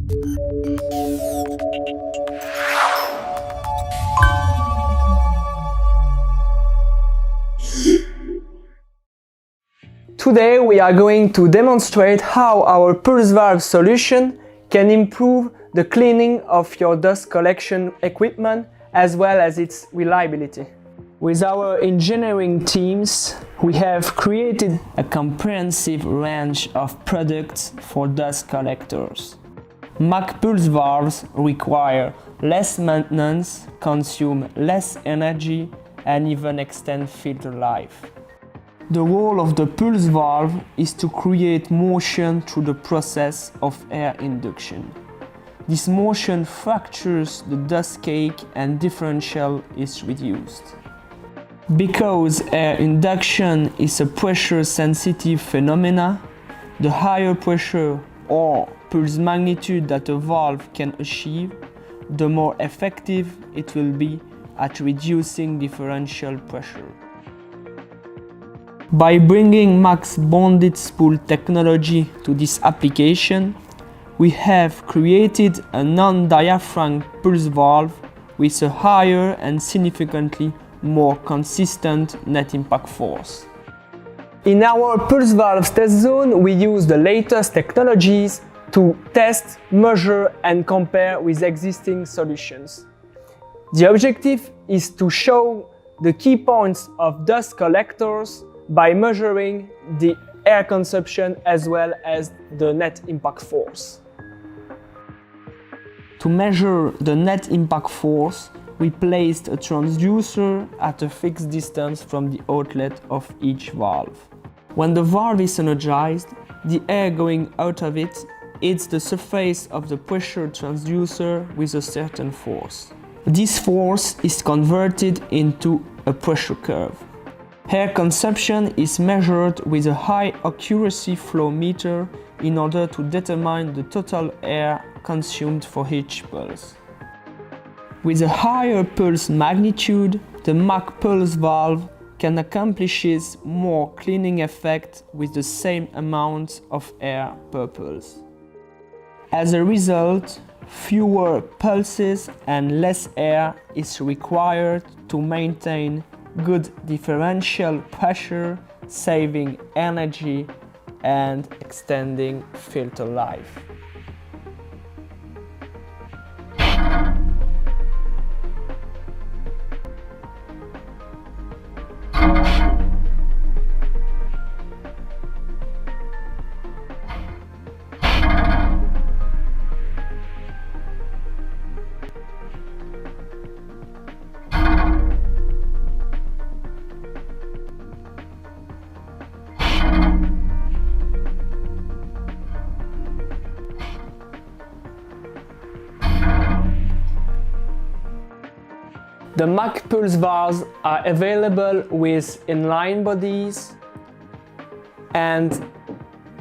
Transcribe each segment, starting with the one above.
Today we are going to demonstrate how our pulse valve solution can improve the cleaning of your dust collection equipment as well as its reliability. With our engineering teams, we have created a comprehensive range of products for dust collectors. MAC pulse valves require less maintenance, consume less energy, and even extend filter life. The role of the pulse valve is to create motion through the process of air induction. This motion fractures the dust cake and differential is reduced. Because air induction is a pressure-sensitive phenomena, the higher pressure or pulse magnitude that a valve can achieve, the more effective it will be at reducing differential pressure. By bringing MAC's Bonded Spool Technology to this application, we have created a non-diaphragm pulse valve with a higher and significantly more consistent net impact force. In our pulse valve test zone, we use the latest technologies to test, measure and compare with existing solutions. The objective is to show the key points of dust collectors by measuring the air consumption as well as the net impact force. To measure the net impact force, we placed a transducer at a fixed distance from the outlet of each valve. When the valve is energized, the air going out of it hits the surface of the pressure transducer with a certain force. This force is converted into a pressure curve. Air consumption is measured with a high accuracy flow meter in order to determine the total air consumed for each pulse. With a higher pulse magnitude, the MAC pulse valve can accomplish more cleaning effect with the same amount of air per pulse. As a result, fewer pulses and less air is required to maintain good differential pressure, saving energy and extending filter life. The MAC pulse valves are available with inline bodies and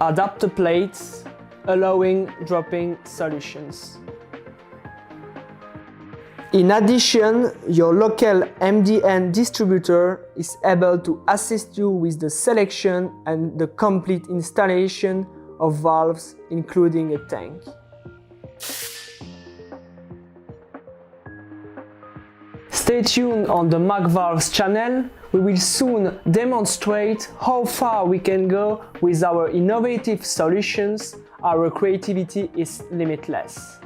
adapter plates, allowing dropping solutions. In addition, your local MDN distributor is able to assist you with the selection and the complete installation of valves, including a tank. Stay tuned on the MAC Valves channel. We will soon demonstrate how far we can go with our innovative solutions. Our creativity is limitless.